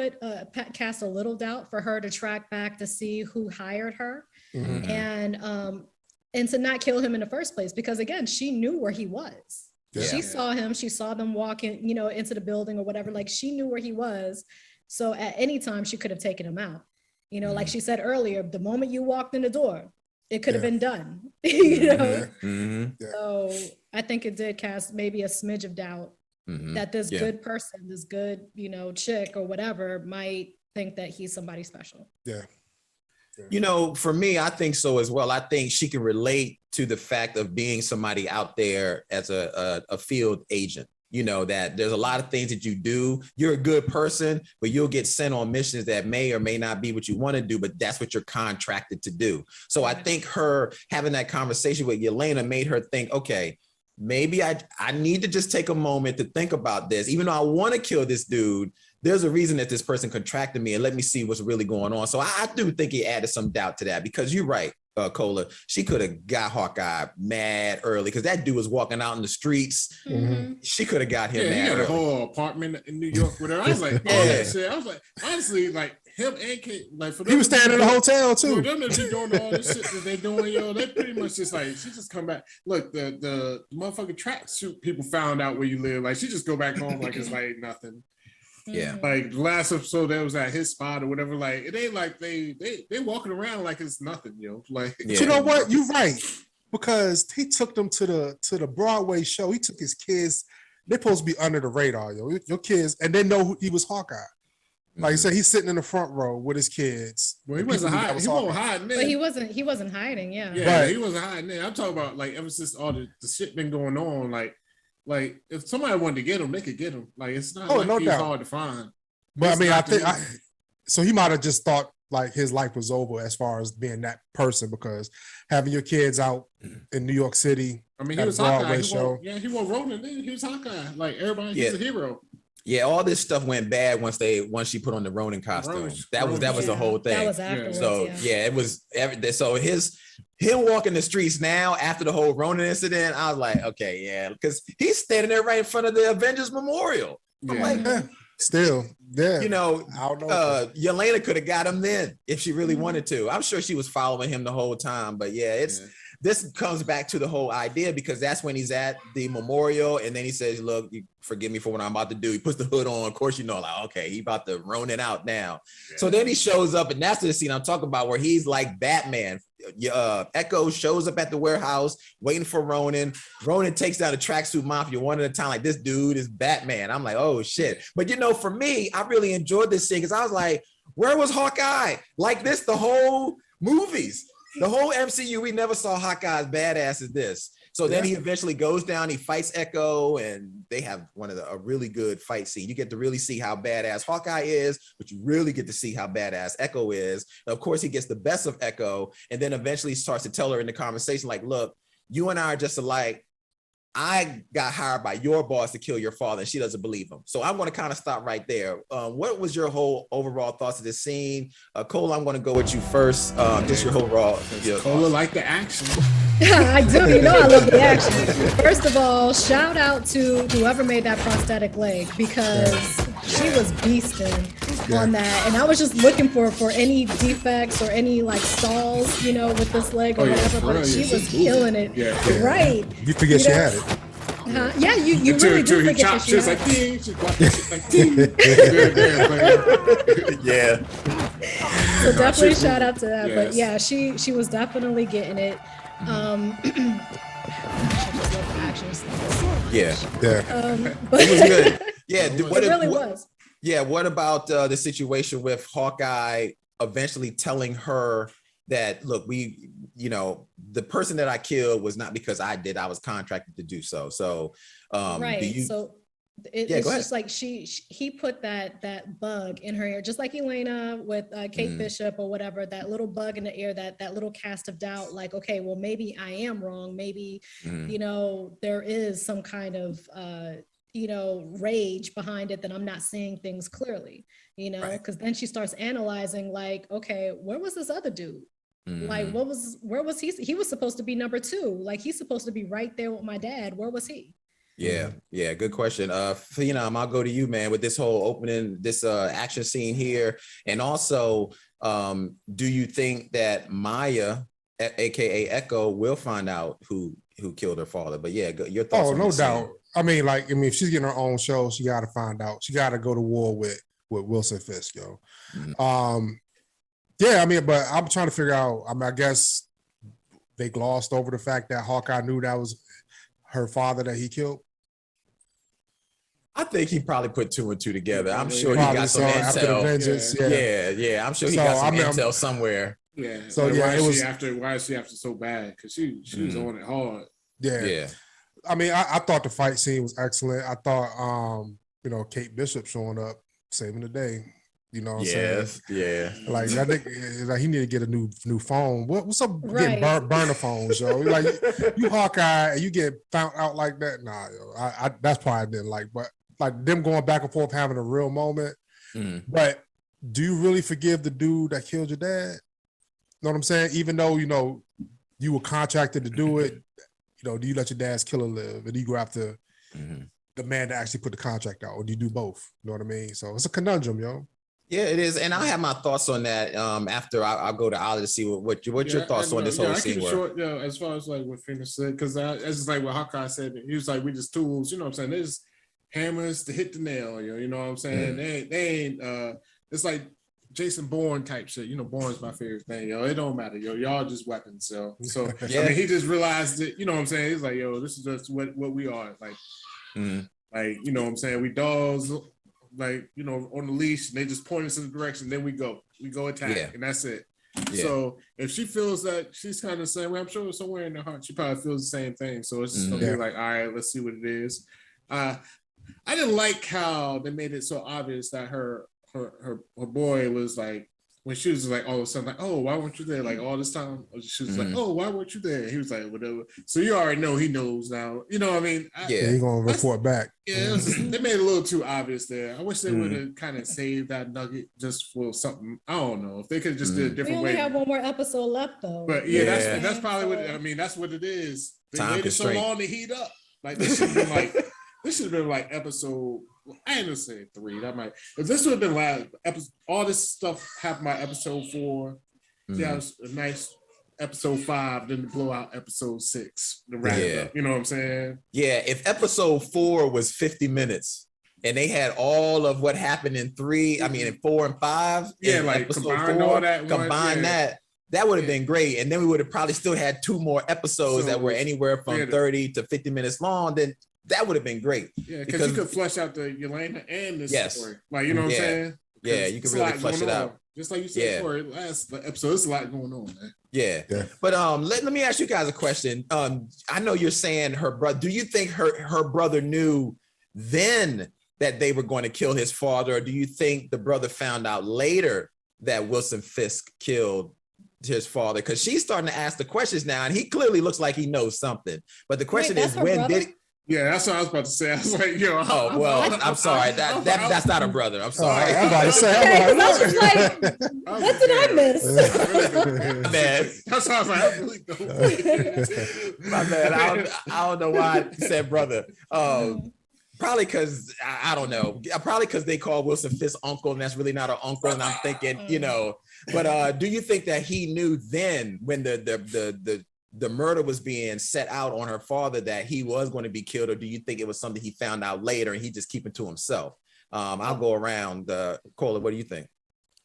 cast a little doubt for her to track back to see who hired her, and to not kill him in the first place, because again, she knew where he was. Yeah. She saw him. She saw them walking, into the building or whatever. Like she knew where he was, so at any time she could have taken him out. Like she said earlier, the moment you walked in the door, it could have been done. So I think it did cast maybe a smidge of doubt that this good person, this good, chick or whatever might think that he's somebody special. Yeah. For me, I think so as well. I think she can relate to the fact of being somebody out there as a field agent. That there's a lot of things that you do. You're a good person, but you'll get sent on missions that may or may not be what you want to do, but that's what you're contracted to do. So I think her having that conversation with Yelena made her think, okay, maybe I need to just take a moment to think about this. Even though I want to kill this dude, there's a reason that this person contracted me, and let me see what's really going on. So I do think he added some doubt to that, because you're right, Cola. She could have got Hawkeye mad early, because that dude was walking out in the streets. She could have got him mad. He had early. a whole apartment in New York with her. I was like, that shit. I was like, honestly, like him and Kate, like for them, he was staying in the hotel too. For them to be doing all this shit that they doing, they pretty much just like, she just come back. Look, the motherfucking tracksuit people found out where you live. Like she just go back home like it's like nothing. Yeah. Like the last episode that was at his spot or whatever, like it ain't like they walking around like it's nothing, Like you know what? You're right. Because he took them to the Broadway show. He took his kids. They're supposed to be under the radar, your kids, and they know he was Hawkeye. Like you said, he's sitting in the front row with his kids. Well, he wasn't hiding. He wasn't hiding. But he wasn't hiding. Yeah. Yeah, right. He wasn't hiding. I'm talking about like ever since all the shit been going on, like if somebody wanted to get him, they could get him. Like it's not he's hard to find. But I mean, I think so. He might have just thought like his life was over as far as being that person, because having your kids out in New York City. I mean, he was Hawkeye. He was Ronin. He was Hawkeye. Like everybody, he's a hero. Yeah, all this stuff went bad once she put on the Ronin costume. That was the whole thing. That was afterwards. So it was everything. So him walking the streets now after the whole Ronin incident, I was like, okay, because he's standing there right in front of the Avengers Memorial. I'm like, still, yeah. Yelena could have got him then if she really wanted to. I'm sure she was following him the whole time, but this comes back to the whole idea, because that's when he's at the memorial and then he says, look, you forgive me for what I'm about to do. He puts the hood on. Of course, like, okay, he about to Ronin out now. Yeah. So then he shows up, and that's the scene I'm talking about where he's like Batman. Echo shows up at the warehouse waiting for Ronin. Ronin takes down the tracksuit mafia one at a time. Like, this dude is Batman. I'm like, oh shit. But for me, I really enjoyed this scene because I was like, where was Hawkeye? Like this, the whole movies. The whole MCU, we never saw Hawkeye as badass as this. So then he eventually goes down, he fights Echo, and they have a really good fight scene. You get to really see how badass Hawkeye is, but you really get to see how badass Echo is. Of course, he gets the best of Echo, and then eventually starts to tell her in the conversation, like, look, you and I are just alike. I got hired by your boss to kill your father, and she doesn't believe him. So I'm going to kind of stop right there. What was your whole overall thoughts of this scene? Cole, I'm going to go with you first. Just your overall. Cole liked the action. I do. I love the action. First of all, shout out to whoever made that prosthetic leg, because she was beasting on that. And I was just looking for any defects or any like stalls, with this leg or whatever, but she was killing it. Yeah. Right. You forget she had it. Yeah, you really do forget that she had it. Yeah. So definitely shout out to that. Yes. But yeah, she was definitely getting it. But it was good. Yeah, it really was. Yeah, what about the situation with Hawkeye eventually telling her that, look, the person that I killed was not because I did, I was contracted to do so. So, it's just like he put that bug in her ear, just like Elena with Kate Bishop or whatever, that little bug in the ear, that little cast of doubt, like, okay, well, maybe I am wrong. Maybe, there is some kind of, rage behind it that I'm not seeing things clearly, because then she starts analyzing like, okay, where was this other dude? Like, where was he? He was supposed to be number 2. Like, he's supposed to be right there with my dad. Where was he? Yeah, good question. Phenom, I'll go to you, man, with this whole opening, this action scene here. And also, do you think that Maya, aka Echo, will find out who killed her father? But yeah, your thoughts. Oh, no doubt. I mean, if she's getting her own show, she got to find out. She got to go to war with Wilson Fisk, yo. Yeah, I mean, but I'm trying to figure out. I mean, I guess they glossed over the fact that Hawkeye knew that was her father that he killed. I think he probably put 2 and 2 together. I'm sure he got some intel. After the vengeance, yeah. I'm sure he got some intel somewhere. Yeah. So why why is she after so bad? Because she was on it hard. Yeah. I mean, I thought the fight scene was excellent. I thought, Kate Bishop showing up, saving the day. You know what I'm saying? Yeah. Like, I think he need to get a new phone. What's up getting burner phones, yo? Like, you Hawkeye and you get found out like that? Nah, yo. I that's probably I didn't like. But like them going back and forth having a real moment. But do you really forgive the dude that killed your dad? Know what I'm saying? Even though, you were contracted to do it, do you let your dad's killer live? And do you go after the man that actually put the contract out? Or do you do both? You know what I mean? So it's a conundrum, yo. Yeah, it is. And I have my thoughts on that after I'll go to Ali to see what your thoughts on this whole scene were. Short, as far as like what Phoenix said, because it's like what Hawkeye said, he was like, we just tools, you know what I'm saying? They're just hammers to hit the nail, you know what I'm saying? They ain't it's like Jason Bourne type shit. Bourne's my favorite thing, It don't matter, y'all just weapons, So I mean, he just realized it, you know what I'm saying? He's like, this is just what we are. Like, like, you know what I'm saying? We dogs, like, on the leash, and they just point us in the direction, then we go attack, and that's it. So if she feels that she's kind of the same way, I'm sure somewhere in her heart she probably feels the same thing. So it's just gonna be like, all right, let's see what it is. I didn't like how they made it so obvious that her boy was like, when she was like all of a sudden like, oh, why weren't you there? Like all this time, she was like, oh, why weren't you there? He was like, whatever. So you already know he knows now. You know what I mean? He's gonna report back. Yeah, they made it a little too obvious there. I wish they would have kind of saved that nugget just for something. I don't know if they could just do a different way. We only have one more episode left though. But that's probably what I mean. That's what it is. They waited so long to heat up. Like this should have been like episode. I ain't gonna say 3. That might. If this would have been last episode, all this stuff happened by episode 4. Yeah, it was a nice episode 5, then to blow out episode 6. The wrap up. You know what I'm saying? Yeah. If episode 4 was 50 minutes and they had all of what happened in 3, I mean in 4 and 5. Yeah, like combine all that. That would have been great. And then we would have probably still had 2 more episodes that were anywhere from 30 to 50 minutes long. Then that would have been great. Yeah, because you could flesh out the Yelena and this story. Like, you know what I'm saying? Yeah, you can really flesh it out. Just like you said for last episode, there's a lot going on, man. Yeah. But let me ask you guys a question. I know you're saying her brother. Do you think her brother knew then that they were going to kill his father, or do you think the brother found out later that Wilson Fisk killed his father? Because she's starting to ask the questions now, and he clearly looks like he knows something. But the question is, when did? Yeah, that's what I was about to say. I was like, yo. Oh, well, I'm sorry. That's not a brother. I'm sorry. I'm about to say. I was like, what did I miss? Man. That's how I was like, I really don't. My man, I don't know why I said brother. Probably because, I don't know. Probably because they call Wilson Fisk uncle, and that's really not an uncle. And I'm thinking, But do you think that he knew then when the murder was being set out on her father that he was going to be killed, or do you think it was something he found out later and he just keep it to himself? I'll go around. Cola, what do you think?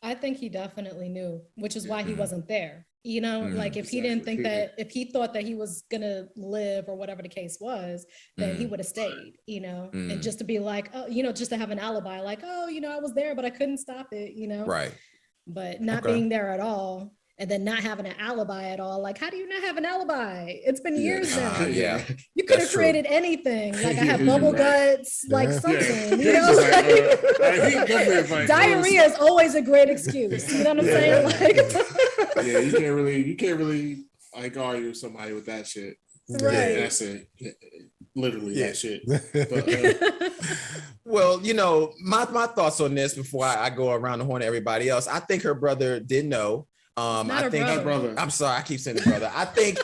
I think he definitely knew, which is why he wasn't there. Like if he didn't think that, if he thought that he was gonna live or whatever the case was, then he would have stayed, and just to be like, just to have an alibi, like, I was there, but I couldn't stop it, Right. But not being there at all. and then not having an alibi at all. Like, how do you not have an alibi? It's been years now. You could have created anything. Like I have bubble guts, like something. You know, diarrhea is always a great excuse. You know what I'm saying? Like, yeah, you can't really like argue with somebody with that shit. Right. That's it. Literally that shit. But, well, you know, my thoughts on this before I go around the horn to everybody else. I think her brother did know. I think her brother. I'm sorry, I keep saying the brother. I think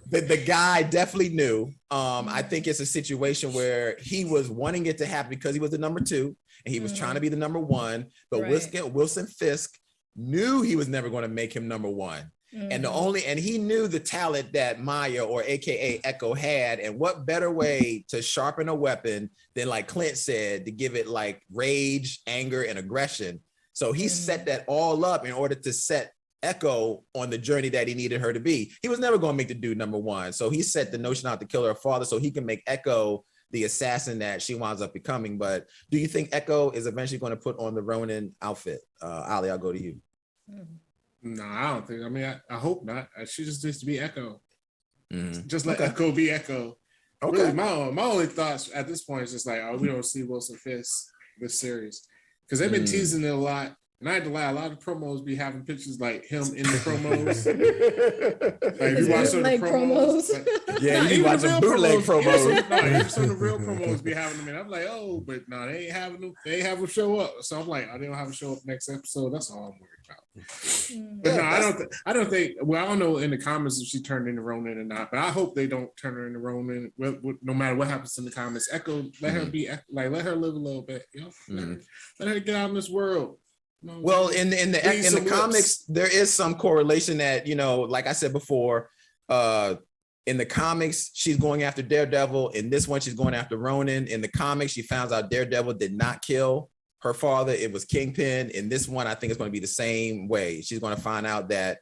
the guy definitely knew. I think it's a situation where he was wanting it to happen because he was the number 2 and he was trying to be the number 1. But Wilson Fisk knew he was never going to make him number 1. And he knew the talent that Maya, or AKA Echo, had, and what better way to sharpen a weapon than, like Clint said, to give it like rage, anger, and aggression. So he set that all up in order to set Echo on the journey that he needed her to be. He was never going to make the dude number 1. So he set the notion out to kill her father so he can make Echo the assassin that she winds up becoming. But do you think Echo is eventually going to put on the Ronin outfit? Ali, I'll go to you. No, I don't think. I mean, I hope not. She just needs to be Echo. Just let Echo be Echo. Okay. Really, my only thoughts at this point is just like, we don't see Wilson Fisk this series because they've been teasing it a lot. And I had to lie. A lot of promos be having pictures like him in the promos. Like you watch some of the promos. Yeah, you watch some bootleg promos. Some of the real promos be having them in. I'm like, but no, they ain't having them. They ain't have them show up. So I'm like, they don't have them show up next episode. That's all I'm worried about. But no, I don't think. Well, I don't know in the comments if she turned into Ronin or not. But I hope they don't turn her into Ronin. No matter what happens in the comments, Echo, let her be like, let her live a little bit. You know, let her get out in this world. Well, in the comics, there is some correlation that, you know, like I said before, in the comics, she's going after Daredevil. In this one, she's going after Ronin. In the comics, she finds out Daredevil did not kill her father. It was Kingpin. In this one, I think it's going to be the same way. She's going to find out that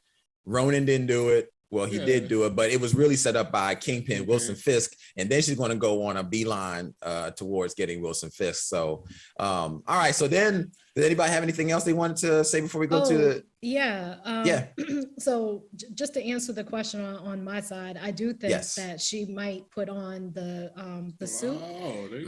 Ronin didn't do it. Well, he did do it, but it was really set up by Kingpin, Wilson Fisk. And then she's going to go on a beeline towards getting Wilson Fisk. So, all right. So then, did anybody have anything else they wanted to say before we go to the... Yeah. So just to answer the question on my side, I do think that she might put on the suit,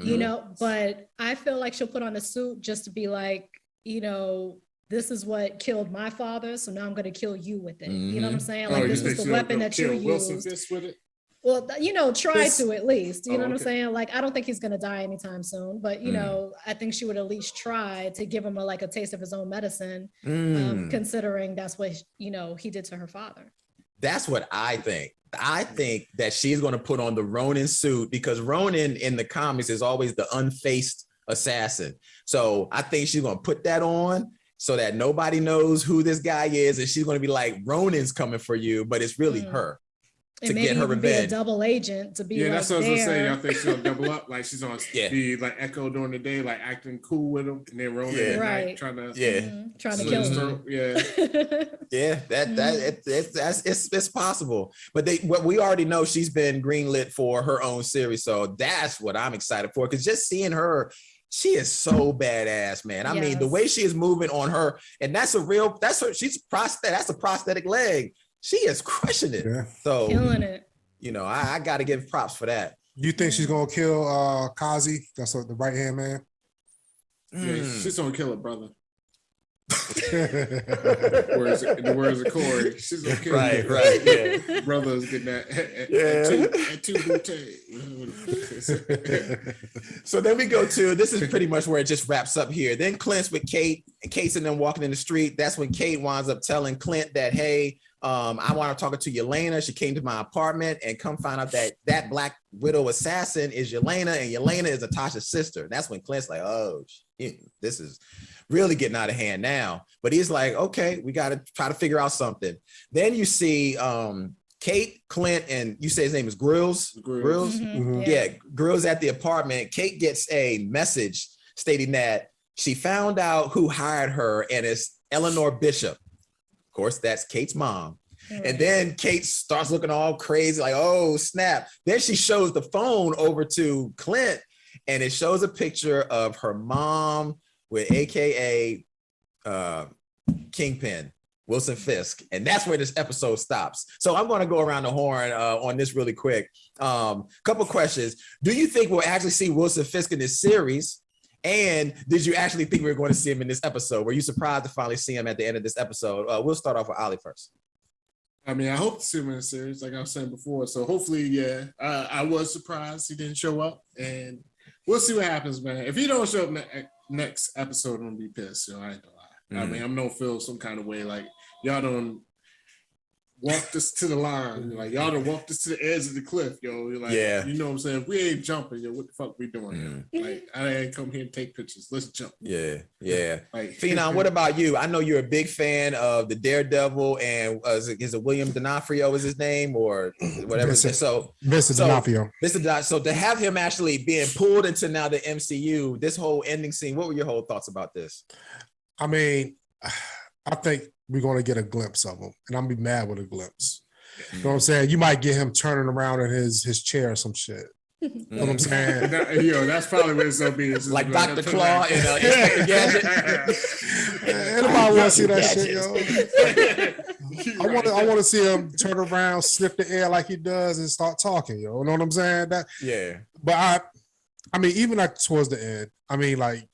you know, but I feel like she'll put on the suit just to be like, you know, this is what killed my father, so now I'm going to kill you with it. You know what I'm saying? Like, this was the weapon that you used. With it? Well, you know, try to at least. You know what I'm saying? Like, I don't think he's going to die anytime soon, but, you know, I think she would at least try to give him a taste of his own medicine, considering that's what, you know, he did to her father. That's what I think. I think that she's going to put on the Ronin suit because Ronin in the comics is always the unfaced assassin. So I think she's going to put that on so that nobody knows who this guy is. And she's going to be like, Ronin's coming for you, but it's really her. To get her revenge. Be a double agent to be that's what I was gonna say. I think she'll double up. Like she's on be like Echo during the day, like acting cool with him, and then Ronin at night trying to kill him. It's possible. But what we already know, she's been greenlit for her own series, so that's what I'm excited for. Because just seeing her, she is so badass, man. I mean, the way she is moving on her, and that's a prosthetic leg. She is crushing it. Yeah. So killing it. You know, I got to give props for that. You think she's gonna kill Kazi? That's the right hand man. Yeah, she's gonna kill her brother. In the words of Corey, she's gonna kill him. Right. Yeah. Brother's getting that at two So then we go to, this is pretty much where it just wraps up here. Then Clint's with Kate, and Kate's and them walking in the street. That's when Kate winds up telling Clint that, hey, I want to talk to Yelena. She came to my apartment, and come find out that Black Widow assassin is Yelena, and Yelena is Natasha's sister. That's when Clint's like, oh, this is really getting out of hand now. But he's like, okay, we got to try to figure out something. Then you see Kate, Clint, and you say his name is Grills. Yeah, Grills at the apartment. Kate gets a message stating that she found out who hired her, and it's Eleanor Bishop. Of course, that's Kate's mom. And then Kate starts looking all crazy, like, oh, snap. Then she shows the phone over to Clint, and it shows a picture of her mom with AKA Kingpin. Wilson Fisk, and that's where this episode stops. So I'm going to go around the horn on this really quick. Couple questions. Do you think we'll actually see Wilson Fisk in this series? And did you actually think we were going to see him in this episode? Were you surprised to finally see him at the end of this episode? We'll start off with Ali first. I mean, I hope to see him in the series, like I was saying before. So hopefully, yeah. I was surprised he didn't show up, and we'll see what happens, man. If he don't show up next episode, I'm gonna be pissed. So I ain't gonna lie. I mean, I'm gonna feel some kind of way, like y'all don't walk us to the line, like y'all don't walk us to the edge of the cliff, yo. You're like, you know what I'm saying? If we ain't jumping, yo, what the fuck we doing? Like, I ain't come here and take pictures. Let's jump. Yeah. Like, Phenom, what about you? I know you're a big fan of the Daredevil, and is it William D'Onofrio is his name or whatever? Vincent Mr. D'Onofrio. So to have him actually being pulled into now the MCU, this whole ending scene, what were your whole thoughts about this? I mean, I think we're going to get a glimpse of him, and I'm going to be mad with a glimpse. You know what I'm saying? You might get him turning around in his chair or some shit. You know what I'm saying? That's probably what it's going to be. It's like Dr. Claw and Inspector Gadget. Anybody want to see that shit, yo? I want to see him turn around, sniff the air like he does, and start talking, yo. You know what I'm saying? But I mean, even like towards the end, I mean, like,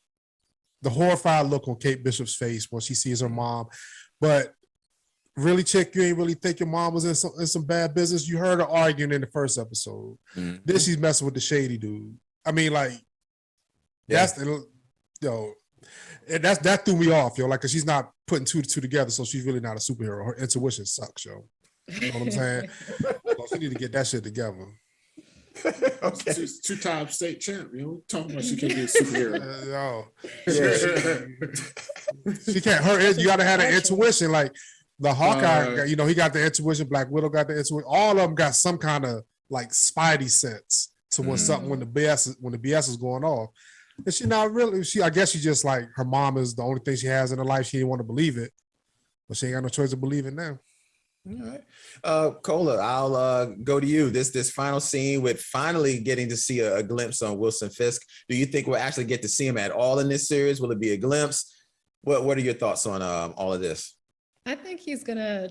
the horrified look on Kate Bishop's face when she sees her mom. But really, chick, you ain't really think your mom was in some bad business. You heard her arguing in the first episode. Then she's messing with the shady dude. I mean, like, that threw me off, yo. Like, cause she's not putting two to two together, so she's really not a superhero. Her intuition sucks, yo. You know what I'm saying? So she need to get that shit together. Okay. She's two-time state champ. You know, talking about she can't be a superhero. She can't. You gotta have an intuition. Like the Hawkeye, you know, he got the intuition. Black Widow got the intuition. All of them got some kind of like spidey sense to when when the BS is going off. And she not really. I guess she just like her mom is the only thing she has in her life. She didn't want to believe it, but she ain't got no choice to believe it now. All right. Cola, I'll go to you. This final scene with finally getting to see a glimpse on Wilson Fisk. Do you think we'll actually get to see him at all in this series? Will it be a glimpse? What are your thoughts on all of this? I think he's gonna,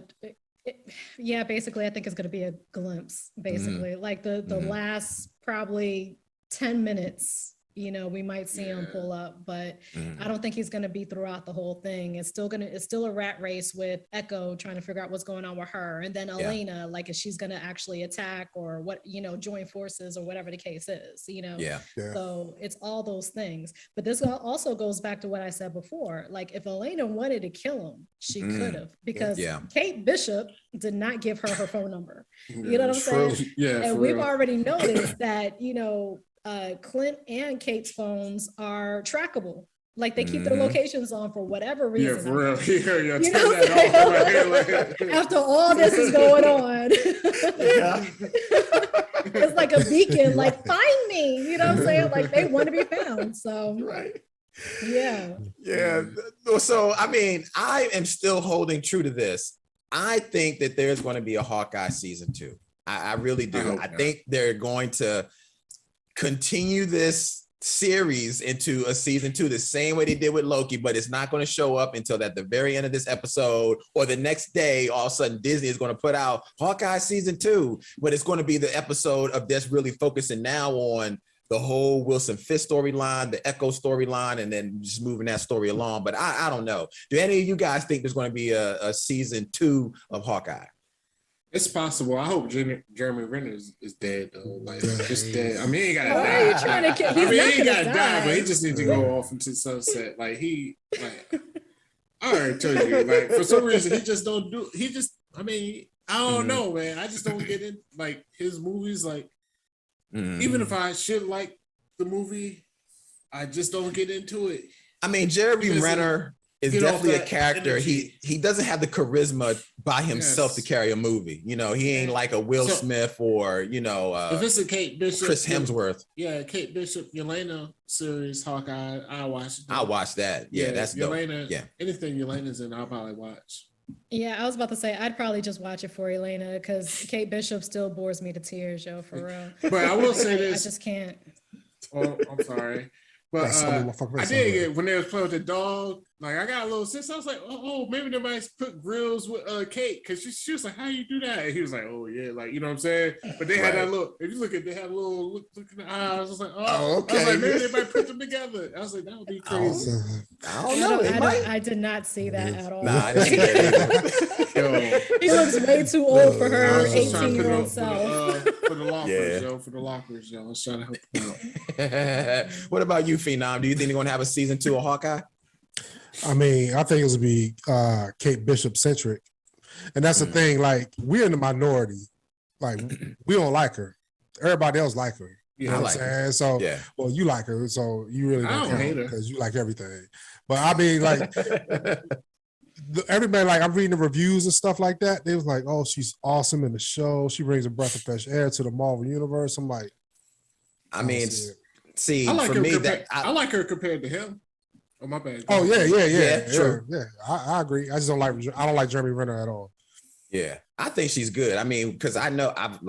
basically, I think it's gonna be a glimpse, basically. Like the last probably 10 minutes. You know, we might see him pull up, but I don't think he's going to be throughout the whole thing. It's still a rat race with Echo trying to figure out what's going on with her. And then Elena, like, if she's going to actually attack or what, you know, join forces or whatever the case is, you know? So it's all those things. But this also goes back to what I said before. Like, if Elena wanted to kill him, she could have, because Kate Bishop did not give her phone number. You know what I'm saying? And we've already noticed that, you know, Clint and Kate's phones are trackable. Like they keep their locations on for whatever reason. Yeah, for real. You know what I'm saying? After all this is going on. It's like a beacon, like find me. You know what I'm saying? Like they want to be found. So yeah. So I mean, I am still holding true to this. I think that there's going to be a Hawkeye season 2. I really do. I think they're going to continue this series into a season 2 the same way they did with Loki, but it's not going to show up until at the very end of this episode or the next day. All of a sudden Disney is going to put out Hawkeye season 2, but it's going to be the episode of this really focusing now on the whole Wilson Fisk storyline, the Echo storyline, and then just moving that story along. But I don't know. Do any of you guys think there's going to be a season 2 of Hawkeye? It's possible. I hope Jeremy Renner is dead though. Like just dead. I mean, he ain't gotta die. Are you trying to kill? He ain't gotta die, but he just needs to go off into sunset. Like I already told you. Like for some reason, he just don't do. He just. I mean, I don't know, man. I just don't get in like his movies. Like even if I should like the movie, I just don't get into it. I mean, Jeremy Renner is definitely a character. Energy. He doesn't have the charisma by himself to carry a movie. You know, he ain't like a Will Smith or, you know, if it's a Kate Bishop, Chris Hemsworth. Yeah, Kate Bishop, Yelena series, Hawkeye, I'll watch it. I'll watch that. Yeah, that's Yelena, dope. Yeah. Anything Yelena's in, I'll probably watch. Yeah, I was about to say, I'd probably just watch it for Elena because Kate Bishop still bores me to tears, yo, for real. But I will say this. I just can't. Oh, I'm sorry. But I did get when they was playing with the dog. Like I got a little sense. I was like, oh, maybe they might put grills with cake because she was like, how you do that? And he was like, oh yeah, like you know what I'm saying. But they had that little. If you look at, they had a little look in the eyes. I was like, okay. I was like, maybe they might put them together. I was like, that would be crazy. I don't know. I did not see that at all. Nah, I didn't see that. He looks way too old for her 18-year-old self. For the lockers, yo. For the lockers, yo. I was trying to help them out. What about you, Phenom? Do you think they're gonna have a season 2 of Hawkeye? I mean, I think it's gonna be Kate Bishop centric, and that's the thing. Like, we're in the minority. Like, we don't like her. Everybody else like her. You know what I'm saying? So, well, you like her, so you really don't hate her because you like everything. But I mean, like, everybody, like, I'm reading the reviews and stuff like that. They was like, "Oh, she's awesome in the show. She brings a breath of fresh air to the Marvel universe." I'm like, I mean, see, I like for her me, I like her compared to him. Oh my bad. Oh yeah, true. Yeah, I agree. I just don't like Jeremy Renner at all. Yeah, I think she's good. I mean, because I know I've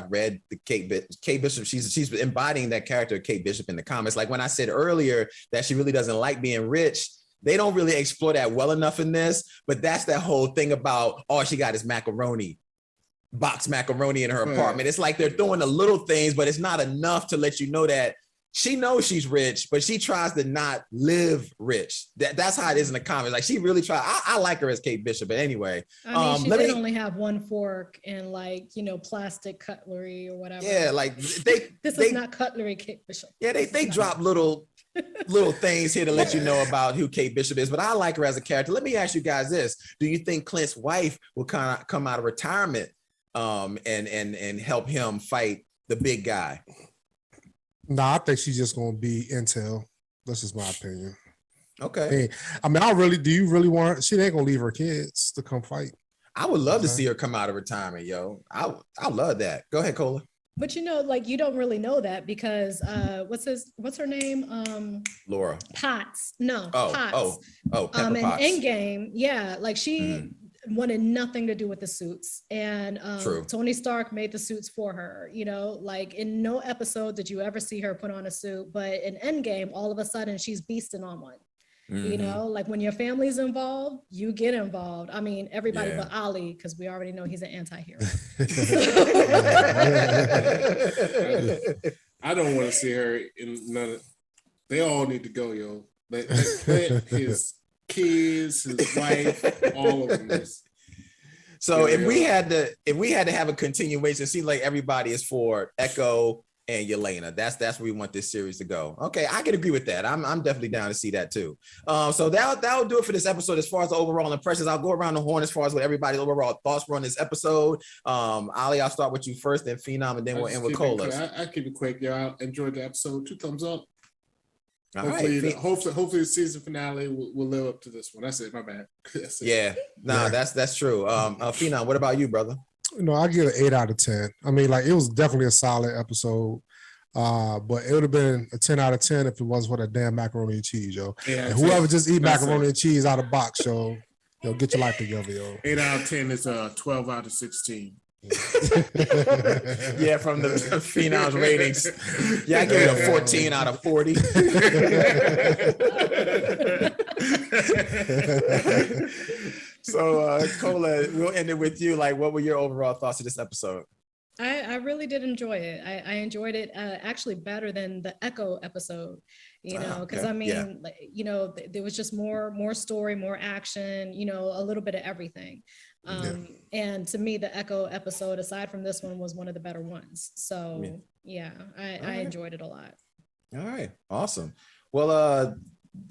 read the Kate Bishop. She's embodying that character of Kate Bishop in the comics. Like when I said earlier that she really doesn't like being rich, they don't really explore that well enough in this. But that's that whole thing about all she got is box macaroni in her apartment. It's like they're doing the little things, but it's not enough to let you know that she knows she's rich, but she tries to not live rich. That's how it is in the comics. Like she really tries. I like her as Kate Bishop, but anyway. I mean, she did only have one fork and plastic cutlery or whatever. Yeah, like this is not cutlery, Kate Bishop. Yeah, they drop little things here to let you know about who Kate Bishop is, but I like her as a character. Let me ask you guys this: do you think Clint's wife will kind of come out of retirement, and help him fight the big guy? No, I think she's just gonna be intel. That's just my opinion. Okay. I mean, do you really want her? She ain't gonna leave her kids to come fight. I would love to see her come out of retirement, yo. I love that. Go ahead, Cola. But you don't really know that because what's her name? Laura. Potts. No, Potts. Pepper Potts. In Endgame, yeah, like she wanted nothing to do with the suits, and Tony Stark made the suits for her. Like in no episode did you ever see her put on a suit, but in Endgame, all of a sudden she's beasting on one. Like when your family's involved, you get involved. I mean, everybody but Ali, because we already know he's an anti-hero. I don't want to see her in none of. They all need to go, yo. Let his kids, his wife, all of them. So if we had to have a continuation, it seems like everybody is for Echo and Yelena. That's where we want this series to go. Okay, I can agree with that. I'm definitely down to see that too. So that'll do it for this episode. As far as the overall impressions, I'll go around the horn as far as what everybody's overall thoughts were on this episode. Ali, I'll start with you first, then Phenom, and then we'll end with Cola. I keep it quick, y'all. Enjoyed the episode. 2 thumbs up. Hopefully the season finale will live up to this one. That's it. My bad. That's true. Phenom, what about you, brother? I give it an 8 out of 10. I mean, like it was definitely a solid episode, but it would have been a 10 out of 10 if it wasn't for that damn macaroni and cheese, yo. And whoever just eat macaroni and cheese out of box, yo, get your life together, yo. 8 out of 10 is 12 out of 16. Yeah, from the Phenom's ratings. Yeah, I give it a 14 out of 40. So, Cola, we'll end it with you. Like, what were your overall thoughts of this episode? I really did enjoy it. I enjoyed it actually better than the Echo episode, because I mean, there was just more story, more action, a little bit of everything. And to me, the Echo episode, aside from this one, was one of the better ones. So I enjoyed it a lot. All right. Awesome. Well,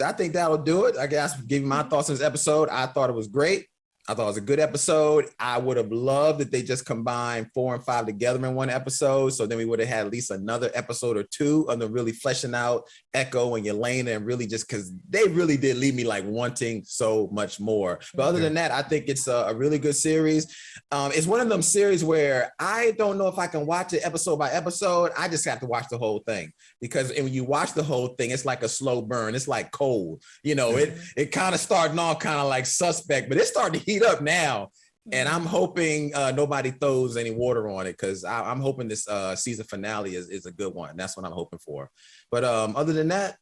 I think that'll do it. I guess give you my thoughts on this episode. I thought it was great. I thought it was a good episode. I would have loved that they just combined 4 and 5 together in one episode. So then we would have had at least another episode or 2 of them really fleshing out Echo and Yelena, and really just because they really did leave me like wanting so much more. But other than that, I think it's a really good series. It's one of them series where I don't know if I can watch it episode by episode. I just have to watch the whole thing, because when you watch the whole thing, it's like a slow burn. It's like cold. It kind of starting off kind of like suspect, but it's starting to heat up now. And I'm hoping nobody throws any water on it, because I'm hoping this season finale is a good one. That's what I'm hoping for. But other than that,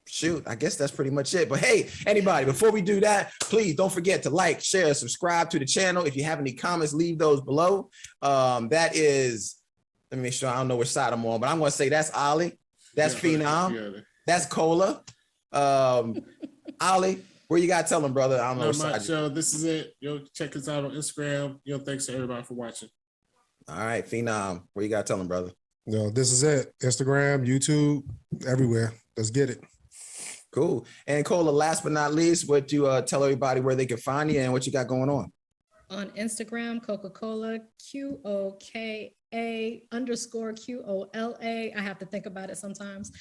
shoot, I guess that's pretty much it. But hey, anybody, before we do that, please don't forget to like, share, subscribe to the channel. If you have any comments, leave those below. That is, let me make sure, I don't know which side I'm on, but I'm going to say that's Ollie. That's Phenom. That's Cola. Ollie, where you got to tell them, brother? I don't know. Not much. This is it. Check us out on Instagram. Thanks to everybody for watching. All right, Phenom, where you got to tell them, brother? This is it. Instagram, YouTube, everywhere. Let's get it. Cool. And Cola, last but not least, what you tell everybody where they can find you and what you got going on? On Instagram, Coca-Cola, QOKA_QOLA. I have to think about it sometimes.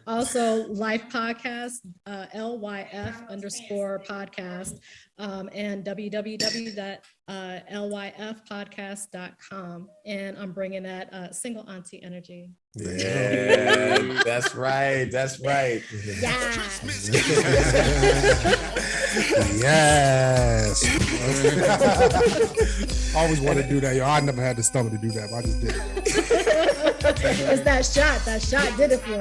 Also, Life Podcast, LYF_podcast, and www.lyfpodcast.com. And I'm bringing that single auntie energy. Yeah, that's right. That's right. Yeah. Yes. Always want to do that, yo. I never had the stomach to do that, but I just did it. It's that shot. That shot did it for me.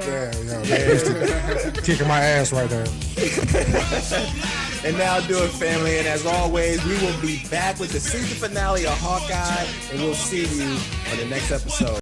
Yeah. Kicking my ass right now. And now do it, family. And as always, we will be back with the season finale of Hawkeye, and we'll see you on the next episode.